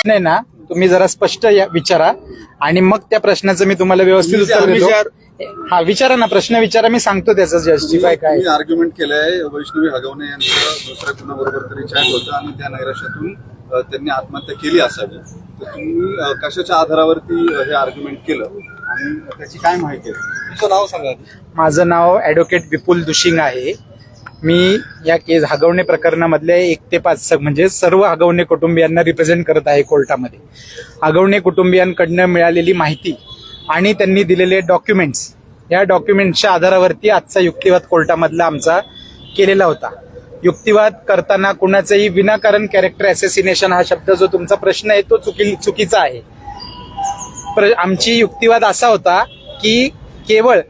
प्रश्न आहे ना तुम्ही जरा स्पष्ट विचारा आणि मग त्या प्रश्नाचं मी तुम्हाला व्यवस्थित उत्तर देतो। हा विचारा ना, प्रश्न विचारा, मी सांगतो त्याचं जस्टिफाय काय। मी आर्ग्युमेंट केलंय वैष्णवी हगवणे यांचं दुसऱ्या कुणाबरोबर तरी चॅट होतं आणि त्या नैराश्यातून त्यांनी आत्महत्या केली असावी, तर तुम्ही कशाच्या आधारावरती हे आर्ग्युमेंट केलं आणि त्याची काय माहिती आहे? तुमचं नाव सांगा। माझं नाव ॲडव्होकेट विपुल दुशिंग आहे। मी या केस हगवणे प्रकरणामधले 1 ते 5 म्हणजे सर्व हगवणे कुटुंबियांना रिप्रेझेंट करत आहे कोर्टामध्ये। हगवणे कुटुंबियांकडनं मिळालेली माहिती आणि त्यांनी दिलेले डॉक्युमेंट्स, या डॉक्युमेंट्सच्या आधारावरती आजचा युक्तिवाद कोर्टामधला आमचा केलेला होता। युक्तिवाद करताना कुणाचंही विनाकारण कॅरेक्टर ॲसेसिनेशन हा शब्द जो तुमचा प्रश्न आहे तो चुकीचा आहे। आमची युक्तिवाद असा होता की केवळ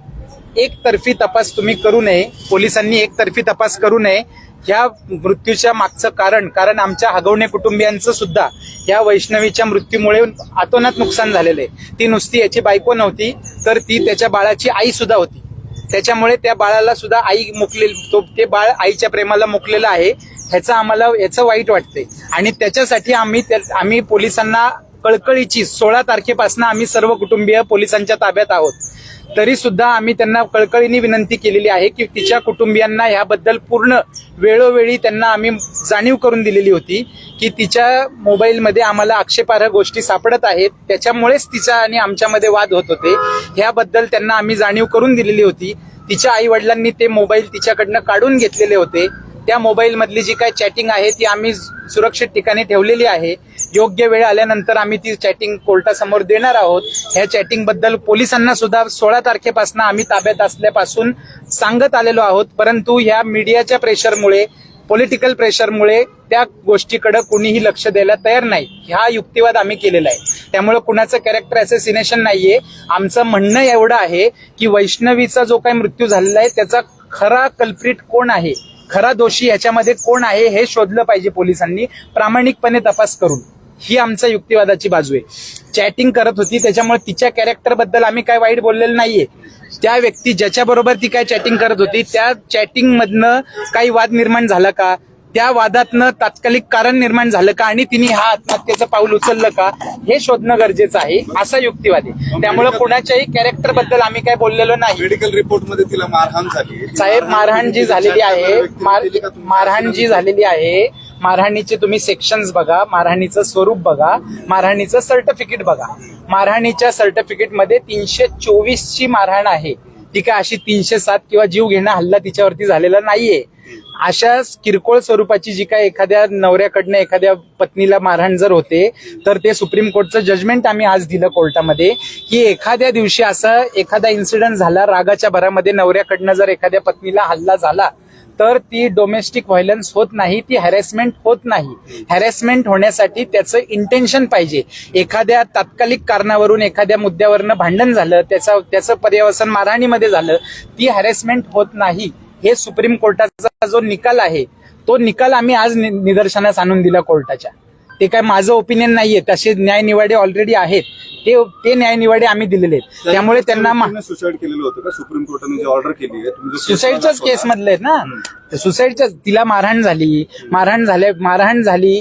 एकतर्फी तपास तुम्ही करू नये, पोलिसांनी एकतर्फी तपास करू नये। या मृत्यूच्या मागचं कारण आमच्या हगवणे कुटुंबियांचं सुद्धा या वैष्णवीच्या मृत्यूमुळे अतोनात नुकसान झालेलं आहे। ती नुसती याची बायको नव्हती तर ती त्याच्या बाळाची आई सुद्धा होती, त्याच्यामुळे त्या बाळाला सुद्धा आई ते बाळ आईच्या प्रेमाला मुकलेलं आहे, याचं वाईट वाटतंय आणि त्याच्यासाठी आम्ही पोलिसांना कळकळीची 16 तारखेपासून आम्ही सर्व कुटुंबीय पोलिसांच्या ताब्यात आहोत। तरी सुद्धा आम्ही त्यांना कळकळीने विनंती केलेली आहे की तिच्या कुटुंबियांना याबद्दल पूर्ण वेळोवेळी त्यांना आम्ही जाणीव करून दिलेली होती की तिच्या मोबाईलमध्ये आम्हाला आक्षेपार्ह गोष्टी सापडत आहेत, त्याच्यामुळेच तिचा आणि आमच्यामध्ये वाद होत होते, याबद्दल त्यांना आम्ही जाणीव करून दिलेली होती। तिच्या आई वडिलांनी ते मोबाईल तिच्याकडनं काढून घेतलेले होते। त्या मोबाईल मधली जी काय चॅटिंग आहे ती आम्ही सुरक्षित ठिकाणी ठेवलेली आहे। योग्य वेळ आल्यानंतर आम्ही ती चॅटिंग कोर्टासमोर देणार आहोत। ह्या चॅटिंग बद्दल पोलिसांना सुद्धा 16 तारखेपासून आम्ही ताब्यात असल्यापासून सांगत आलेलो आहोत, परंतु ह्या मीडियाच्या प्रेशरमुळे, पॉलिटिकल प्रेशरमुळे त्या गोष्टीकडे कुणीही लक्ष द्यायला तयार नाही। हा युक्तिवाद आम्ही केलेला आहे, त्यामुळे कुणाचं कॅरेक्टर ॲसेसिनेशन नाहीये। आमचं म्हणणं एवढं आहे की वैष्णवीचा जो काही मृत्यू झालेला आहे त्याचा खरा कल्प्रिट कोण आहे, खरा दोषी याच्यामध्ये कोण आहे हे शोधलं पाहिजे पोलिसांनी प्रामाणिकपणे तपास करून। ही आमच्या युक्तिवादाची बाजू आहे। चॅटिंग करत होती त्याच्यामुळे तिच्या कॅरेक्टर बद्दल आम्ही काय वाईट बोललेलं नाहीये। त्या व्यक्ती ज्याच्याबरोबर ती काय चॅटिंग करत होती त्या चॅटिंग मधनं काही वाद निर्माण झाला का, त्या वादातनं तात्कालिक कारण निर्माण झालं का आणि तिने हा आत्महत्येचं पाऊल उचललं का हे शोधणं गरजेचं आहे, असा युक्तिवाद आहे। त्यामुळे कुणाच्याही कॅरेक्टर बद्दल आम्ही काय बोललेलो नाही। मेडिकल रिपोर्ट मध्ये तिला मारहाण झाली साहेब, मारहाण जी झालेली आहे, मारहाणीचे तुम्ही सेक्शन्स बघा, मारहाणीचं स्वरूप बघा, मारहाणीचं सर्टिफिकेट बघा। मारहाणीच्या सर्टिफिकेटमध्ये 324 ची मारहाण आहे, ती काय अशी 307 किंवा जीव घेणं हल्ला तिच्यावरती झालेला नाहीये। अशा किरकोळ स्वरूपाची जी काय एखाद्या नवऱ्याकडनं एखाद्या पत्नीला मारहाण जर होते तर ते सुप्रीम कोर्टचं जजमेंट आम्ही आज दिलं कोर्टामध्ये की एखाद्या दिवशी असा एखादा इन्सिडेंट झाला, रागाच्या भरामध्ये नवऱ्याकडनं जर एखाद्या पत्नीला हल्ला झाला तर ती डोमेस्टिक व्हायलन्स होत नाही, ती हॅरेसमेंट होत नाही। हॅरेसमेंट होण्यासाठी त्याचं इंटेन्शन पाहिजे। एखाद्या तात्कालिक कारणावरून एखाद्या मुद्द्यावरनं भांडण झालं, त्याचं पर्यवसन मारहाणीमध्ये झालं, ती हॅरेसमेंट होत नाही। हे सुप्रीम कोर्टाचा जो निकाल आहे तो निकाल आम्ही आज निदर्शनास आणून दिला कोर्टाच्या। ते काय माझं ओपिनियन नाहीये, तसे न्यायनिवाडे ऑलरेडी आहेत, ते न्यायनिवाडे आम्ही दिलेले आहेत। त्यामुळे त्यांना सुसाईड केलेलं होतं का? सुप्रीम कोर्टाने जी ऑर्डर केली आहे सुसाईडच्याच केस मधले आहेत ना, सुसाईडच्या, तिला मारहाण झाली।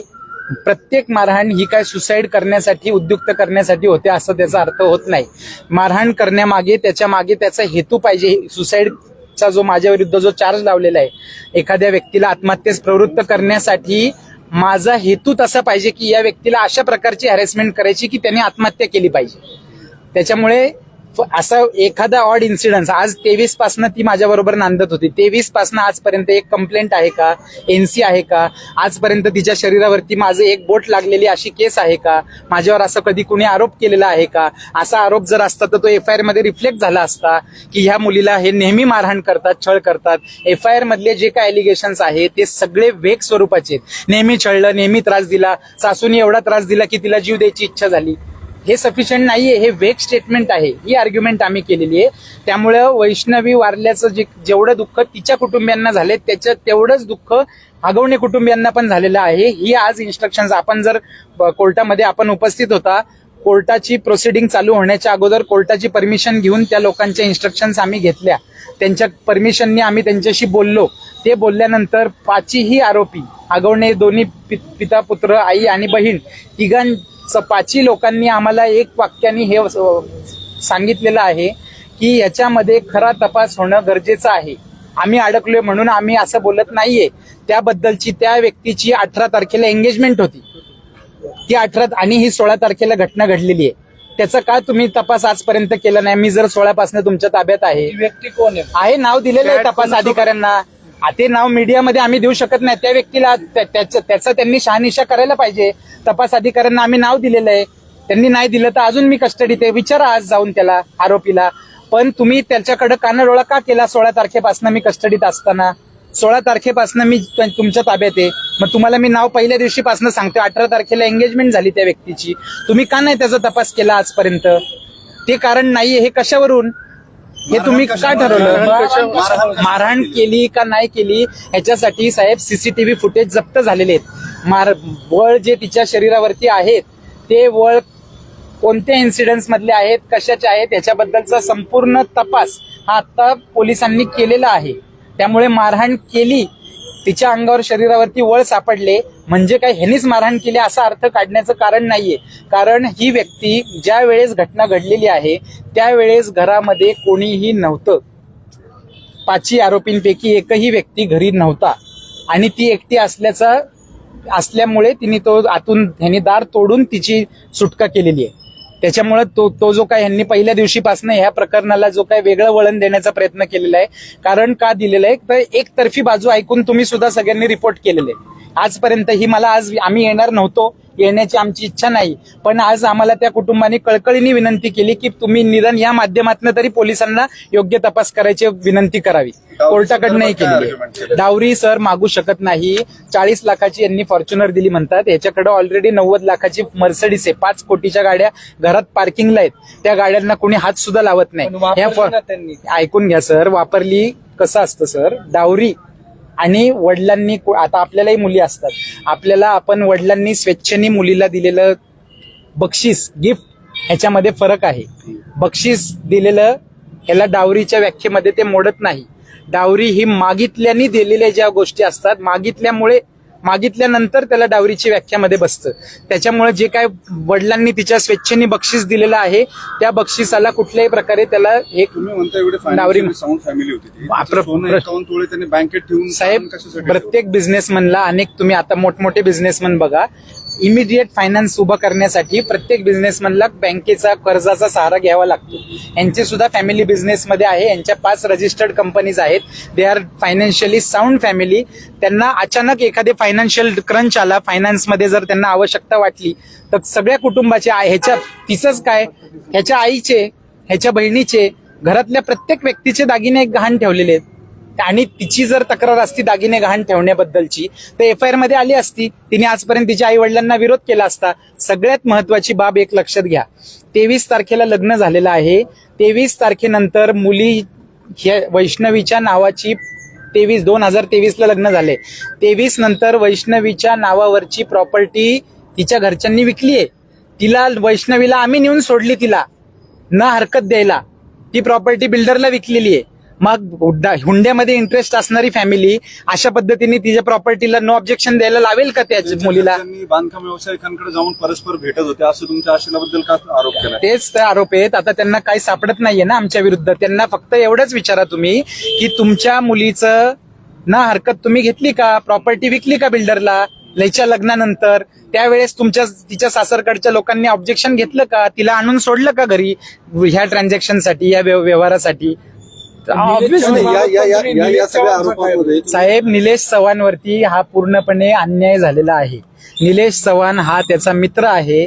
प्रत्येक मारहाण ही काय सुसाईड करण्यासाठी, उद्युक्त करण्यासाठी होते असं त्याचा अर्थ होत नाही। मारहाण करण्यामागे त्याचा हेतू पाहिजे। सुसाईडचा जो माझ्या विरुद्ध जो चार्ज लावलेला आहे, एखाद्या व्यक्तीला आत्महत्येस प्रवृत्त करण्यासाठी माझा हेतू तसा पाहिजे की या व्यक्तीला अशा प्रकारची हॅरेसमेंट करायची की त्याने आत्महत्या केली पाहिजे। त्याच्यामुळे असा एखादा ऑड इन्सिडन्स, आज 23 पासून ती माझ्याबरोबर नांदत होती, 23 पासून आजपर्यंत एक कंप्लेंट आहे का, एनसी आहे का, आजपर्यंत तिच्या शरीरावरती माझं एक बोट लागलेली अशी केस आहे का, माझ्यावर असं कधी कुणी आरोप केलेला आहे का? असा आरोप जर असता तर तो FIR मध्ये रिफ्लेक्ट झाला असता की ह्या मुलीला हे नेहमी मारहाण करतात, छळ करतात। FIR मधले जे काय एलिगेशन्स आहे ते सगळे वेग स्वरूपाचे आहेत। नेहमी छळलं, नेहमी त्रास दिला, सासूने एवढा त्रास दिला की तिला जीव द्यायची इच्छा झाली, हे सफिशियंट नाहीये, हे वेग स्टेटमेंट आहे। ही आर्ग्युमेंट आम्ही केलेली आहे। त्यामुळे वैष्णवी वारल्याचं जेवढं दुःख तिच्या कुटुंबियांना झाले तेवढंच दुःख हगवणे कुटुंबियांना पण झालेलं आहे। ही आज इन्स्ट्रक्शन्स आपण जर कोर्टामध्ये आपण उपस्थित होता, कोर्टाची प्रोसिडिंग चालू होण्याच्या अगोदर कोर्टाची परमिशन घेऊन त्या लोकांच्या इन्स्ट्रक्शन्स आम्ही घेतल्या, त्यांच्या परमिशनने आम्ही त्यांच्याशी बोललो। ते बोलल्यानंतर 5ही आरोपी हगवणे, दोन्ही पिता पुत्र, आई आणि बहीण पाची लोकांनी आम्हाला एक वाक्याने हे सांगितलेलं आहे की याच्यामध्ये खरा तपास होणं गरजेचं आहे. आम्ही अडकलोय म्हणून आम्ही असं बोलत नाहीये. त्याबद्दलची त्या व्यक्तीची 18 तारखेला एंगेजमेंट होती, ती 18 आणि ही 16 तारखेला घटना घडलेली आहे. त्याचा का तुम्ही तपास आजपर्यंत केला नाही? मी जर 16 पासून तुमच्या ताब्यात आहे. व्यक्ती कोण आहे नाव दिलेलं आहे तपास अधिकाऱ्यांना. ते नाव मीडियामध्ये आम्ही देऊ शकत नाही. त्या व्यक्तीला त्याचा त्यांनी शहानिशा करायला पाहिजे. तपास अधिकाऱ्यांना आम्ही नाव दिलेलं आहे, त्यांनी नाही दिलं तर अजून मी कस्टडीत आहे. विचारा आज जाऊन त्याला, आरोपीला. पण तुम्ही त्याच्याकडे कानाडोळा का केला 16 तारखेपासून मी कस्टडीत असताना? 16 तारखेपासून मी तुमच्या ताब्यात आहे. मग तुम्हाला मी नाव पहिल्या दिवशीपासून सांगतो. 18 तारखेला एंगेजमेंट झाली त्या व्यक्तीची. तुम्ही का नाही त्याचा तपास केला आजपर्यंत? ते कारण नाहीये. हे कशावरून? हे तुम्ही का ठरवलं? मारहाण केली का नाही केली ह्याच्यासाठी साहेब सीसीटीव्ही फुटेज जप्त झालेले आहेत. वळ जे तिच्या शरीरावरती आहेत ते वळ कोणत्या इन्सिडेंट्स मधले आहेत, कशाचे आहेत याच्याबद्दलचा संपूर्ण तपास हा आता पोलिसांनी केलेला आहे. त्यामुळे मारहाण केली, तिच्या अंगावर शरीरावरती वळ सापडले म्हणजे काय ह्यांनीच मारहाण केली असा अर्थ काढण्याचं कारण नाहीये. कारण ही व्यक्ती ज्या वेळेस घटना घडलेली आहे त्यावेळेस घरामध्ये कोणीही नव्हतं. 5 आरोपींपैकी एकही व्यक्ती घरी नव्हता आणि ती एकटी असल्यामुळे तिने ह्यांनी दार तोडून तिची सुटका केलेली आहे. त्याच्यामुळे तो जो काय ह्यांनी पहिल्या दिवशीपासून ह्या प्रकरणाला जो काय वेगळं वळण देण्याचा प्रयत्न केलेला आहे. कारण का दिलेलं आहे तर एकतर्फी बाजू ऐकून तुम्ही सुद्धा सगळ्यांनी रिपोर्ट केलेले आहे. आजपर्यंत आज आम्ही येणार नव्हतो, येण्याची आमची इच्छा नाही. पण आज आम्हाला त्या कुटुंबाने कळकळीने विनंती केली की तुम्ही निदान या माध्यमातून तरी पोलिसांना योग्य तपास करायची विनंती करावी. कोर्टाकडनंही केली. डावरी सर मागू शकत नाही. 40 लाखाची यांनी फॉर्च्युनर दिली म्हणतात. याच्याकडे ऑलरेडी 90 लाखाची मर्सिडीज आहे. 5 कोटीच्या गाड्या घरात पार्किंगला आहेत. त्या गाड्यांना कोणी हात सुद्धा लावत नाही. ऐकून घ्या सर, वापरली कसं असतं सर, डावरी आणि वडिलांनी, आता आपल्यालाही मुली असतात, आपण वडिलांनी स्वेच्छेने मुलीला दिलेलं बक्षीस, गिफ्ट, ह्याच्यामध्ये फरक आहे. बक्षीस दिलेलं ह्याला डावरीच्या व्याख्येमध्ये ते मोडत नाही. डावरी ही मागितल्याने दिलेल्या ज्या गोष्टी असतात, मागितल्यानंतर त्याला डावरीची व्याख्यामध्ये बसतं. त्याच्यामुळे जे काय वडिलांनी तिच्या स्वेच्छेने बक्षीस दिलेलं आहे त्या बक्षिसाला कुठल्याही प्रकारे त्याला एक तुम्ही म्हणता एवढे डावरी साऊंड फॅमिली होती ती. 51 तोळे त्यांनी बँकेत ठेवून साहेब, प्रत्येक बिझनेसमनला तुम्ही आता मोठमोठे बिझनेसमन बघा, इमिडिएट फायनान्स उभं करण्यासाठी प्रत्येक बिझनेसमनला बँकेचा कर्जाचा सहारा घ्यावा लागतो. यांचे सुद्धा फॅमिली बिझनेसमध्ये आहे. यांच्या 5 रजिस्टर्ड कंपनीज आहेत. They are financially sound family. त्यांना अचानक एखादे फायनान्शियल क्रंच आला, फायनान्समध्ये जर त्यांना आवश्यकता वाटली तर सगळ्या कुटुंबाचे तिचंच काय, ह्याच्या आईचे, ह्याच्या बहिणीचे, घरातल्या प्रत्येक व्यक्तीचे दागिने गहाण ठेवलेले आहेत. आणि तिची जर तक्रार असती दागिने गहाण ठेवण्याबद्दलची तर FIR मध्ये आली असती. तिने आजपर्यंत तिच्या आई वडिलांना विरोध केला असता. सगळ्यात महत्वाची बाब एक लक्षात घ्या, 23 तारखेला लग्न झालेलं आहे. 23 तारखेनंतर मुली वैष्णवीच्या नावाची 2023ला लग्न झाले. 23 नंतर वैष्णवीच्या नावावरची प्रॉपर्टी तिच्या घरच्यांनी विकली आहे. तिला वैष्णवीला आम्ही नेऊन सोडली, तिला न हरकत द्यायला. ती प्रॉपर्टी बिल्डरला विकलेली आहे. मग हुंड्यामध्ये इंटरेस्ट असणारी फॅमिली अशा पद्धतीने तिच्या प्रॉपर्टीला नो ऑब्जेक्शन द्यायला लावेल का त्या मुलीला? बांधकाम व्यावसायिकांकडे जाऊन परस्पर भेटत होते असं तुमच्या आशेबद्दल का आरोप केला? तेच ते आरोप आहेत. आता त्यांना काही सापडत नाहीये ना आमच्या विरुद्ध. त्यांना फक्त एवढंच विचारा तुम्ही की तुमच्या मुलीचं ना हरकत तुम्ही घेतली का, प्रॉपर्टी विकली का बिल्डरला लयच्या लग्नानंतर? त्यावेळेस तिच्या सासरकडच्या लोकांनी ऑब्जेक्शन घेतलं का? तिला आणून सोडलं का घरी ह्या ट्रान्झॅक्शनसाठी, या व्यवहारासाठी? साहेब, निलेश चव्हाणवरती हा पूर्णपणे अन्याय झालेला आहे. निलेश चव्हाण हा त्याचा मित्र आहे.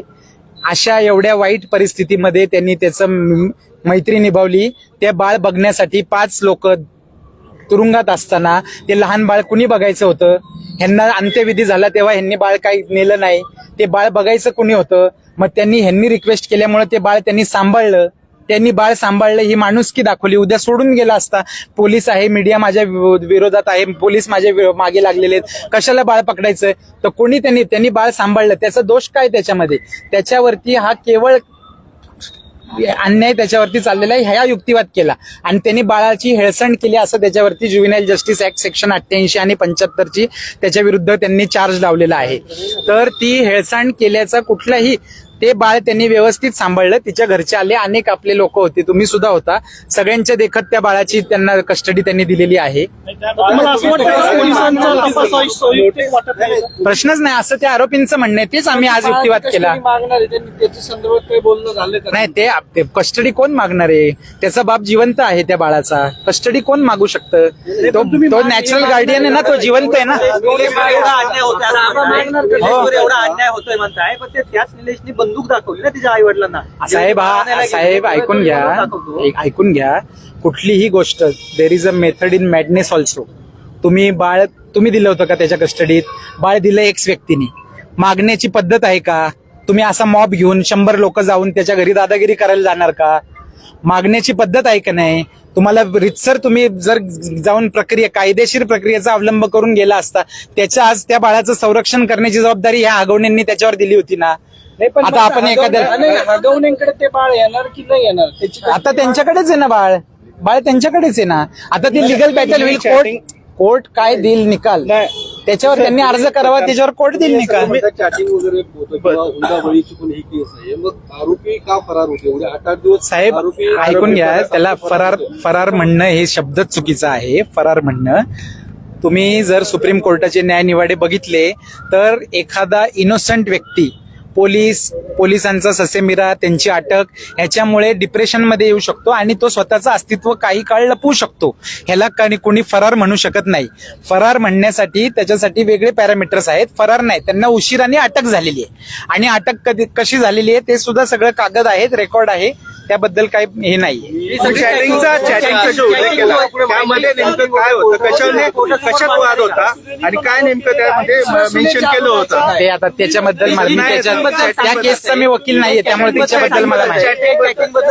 अशा एवढ्या वाईट परिस्थितीमध्ये त्यांनी त्याचं मैत्री निभावली. ते बाळ बघण्यासाठी 5 लोक तुरुंगात असताना ते लहान बाळ कुणी बघायचं होतं? ह्यांना अंत्यविधी झाला तेव्हा ह्यांनी बाळ काही नेलं नाही. ते बाळ बघायचं कुणी होतं? मग ह्यांनी रिक्वेस्ट केल्यामुळे ते बाळ त्यांनी सांभाळलं. त्यांनी बाळ सांभाळलं, ही माणुसकी दाखवली. उद्या सोडून गेला असता. पोलीस आहे, मीडिया माझ्या विरोधात आहे, पोलीस माझ्या मागे लागलेले आहेत, कशाला बाळ पकडायचं? तर कोणी त्यांनी बाळ सांभाळलं. त्याचा दोष काय त्याच्यामध्ये? त्याच्यावरती हा केवळ अन्याय त्याच्यावरती चाललेला आहे, ह्या युक्तिवाद केला आणि त्यांनी बाळाची हेळसांड केली असं त्याच्यावरती ज्युव्हेनाइल जस्टिस ऍक्ट सेक्शन 88 आणि 75 त्याच्या विरुद्ध त्यांनी चार्ज लावलेला आहे. तर ती हेळसांड केल्याचा कुठलाही ते बाळ त्यांनी व्यवस्थित सांभाळलं. तिच्या घरचे आले, अनेक आपले लोक होते, तुम्ही सुद्धा होता. सगळ्यांच्या देखत त्या बाळाची त्यांना कस्टडी त्यांनी दिलेली आहे. प्रश्नच नाही असं त्या आरोपींचं म्हणणं आहे. तेच आम्ही आज युक्तिवाद केला. त्याच्या संदर्भात काही बोलणं झालं का? नाही ते कस्टडी कोण मागणार आहे? त्याचा बाप जिवंत आहे त्या बाळाचा. कस्टडी कोण मागू शकतं? तो नॅचरल गार्डियन आहे ना, तो जिवंत आहे ना. एवढा अन्याय होतोय म्हणताय, पण ते त्याच निलेशनी बंदूक दाखवली ना तिच्या आई वडिलांना. साहेब ऐकून घ्या. कुठलीही गोष्ट there is a method in madness also. तुम्ही दिलं होतं का त्याच्या कस्टडीत? बाळ दिलं एक्स व्यक्तीने. मागण्याची पद्धत आहे का? तुम्ही असा मॉब घेऊन 100 लोक जाऊन त्याच्या घरी दादागिरी करायला जाणार का? मागण्याची पद्धत आहे का नाही? तुम्हाला रितसर तुम्ही जर जाऊन कायदेशीर प्रक्रियेचा अवलंब करून गेला असता, त्याच्या आज त्या बाळाचं संरक्षण करण्याची जबाबदारी ह्या आगवण्यांनी त्याच्यावर दिली होती ना. आता आपण हगवण्यांकडे ते बाळ येणार की नाही येणार त्याची आता त्यांच्याकडेच आहे ना बाळ त्यांच्याकडेच आहे ना. आता ती लिगल बॅटल होईल. कोर्ट काय देईल निकाल त्याच्यावर त्यांनी अर्ज करावा, त्याच्यावर कोर्ट देईल निकाल. चॅटिंग वगैरे होतं किंवा हुंडाबळीची पण ही केस आहे, मग आरोपी का फरार होते एवढे 8-8 दिवस? साहेब ऐकून घ्या, त्याला फरार म्हणणं हे शब्दच चुकीचं आहे. फरार म्हणणं, तुम्ही जर सुप्रीम कोर्टाचे न्यायनिवाडे बघितले तर एखादा इनोसंट व्यक्ती, पोलिसांचा ससेमिरा, त्यांची अटक, ह्याच्यामुळे डिप्रेशनमध्ये येऊ शकतो आणि तो स्वतःचं अस्तित्व काही काळ लपवू शकतो. ह्याला कोणी फरार म्हणू शकत नाही. फरार म्हणण्यासाठी त्याच्यासाठी वेगळे पॅरामीटर्स आहेत. फरार नाही, त्यांना उशिराने अटक झालेली आहे आणि अटक कशी झालेली आहे ते सुद्धा सगळं कागद आहेत, रेकॉर्ड आहे, त्याबद्दल काही हे नाही. चॅटिंगचा जो उल्लेख केला त्यामध्ये नेमकं काय होतं, कशात वाद होता आणि काय नेमकं त्यामध्ये मेन्शन केलं होतं? ते आता त्याच्याबद्दल त्या केसचा मी वकील नाहीये, त्यामुळे त्याच्याबद्दल मला माहिती.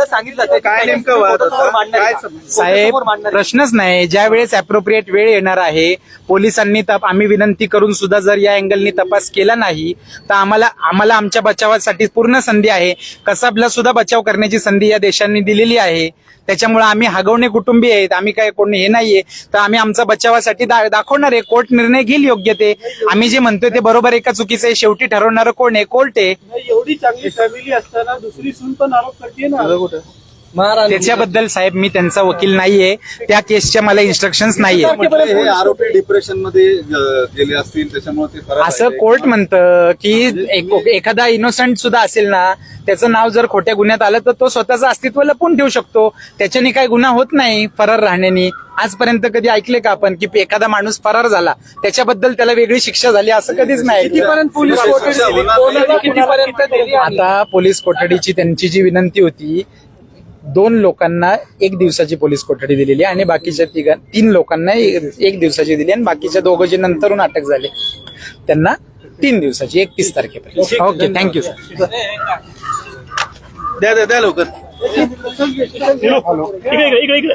सांगितलं काय नेमकं वाद होता? काय साहेब प्रश्नच नाही. ज्या वेळेस अप्रोप्रिएट वेळ येणार आहे, पोलिसांनी आम्ही विनंती करून सुद्धा जर या अँगलनी तपास केला नाही तर आम्हाला आमच्या बचावासाठी पूर्ण संधी आहे. कसाबला सुद्धा बचाव करण्याची संधी या देशांनी दिलेली आहे. त्याच्यामुळे आम्ही हगवणे कुटुंबीय आहेत, आम्ही काय कोणी हे नाहीये, तर आम्ही आमचा बचावासाठी दाखवणार आहे. कोर्ट निर्णय घेईल योग्य ते. आम्ही जे म्हणतोय ते बरोबर आहे का चुकीचं आहे शेवटी ठरवणारं कोण आहे? कोर्ट आहे. एवढी चांगली फॅमिली असताना दुसरी सून पण आरोप करते ना. त्याच्याबद्दल साहेब मी त्यांचा वकील नाहीये, त्या केसच्या मला इन्स्ट्रक्शन्स नाहीये. हे आरोपी डिप्रेशन मध्ये गेले असतील त्याच्यामुळे ते फरार असं झाले. कोर्ट म्हणतं की एखादा इनोसंट सुद्धा असेल ना, त्याचं नाव जर खोट्या गुन्ह्यात आलं तर तो स्वतःचं अस्तित्व लपवून ठेवू शकतो. त्याच्याने काही गुन्हा होत नाही फरार राहण्याने. आजपर्यंत कधी ऐकले का आपण की एखादा माणूस फरार झाला त्याच्याबद्दल त्याला वेगळी शिक्षा झाली? असं कधीच नाही. कितीपर्यंत पोलीस आता पोलीस कोठडीची त्यांची जी विनंती होती, 2 लोकांना 1 दिवसाची पोलीस कोठडी दिलेली आणि बाकीच्या 3 लोकांना 1 दिवसाची दिली आणि बाकीच्या 2 जे नंतरून अटक झाले त्यांना 3 दिवसाची 31 तारखेपर्यंत. Okay, thank you sir. द्या लवकर. इकडे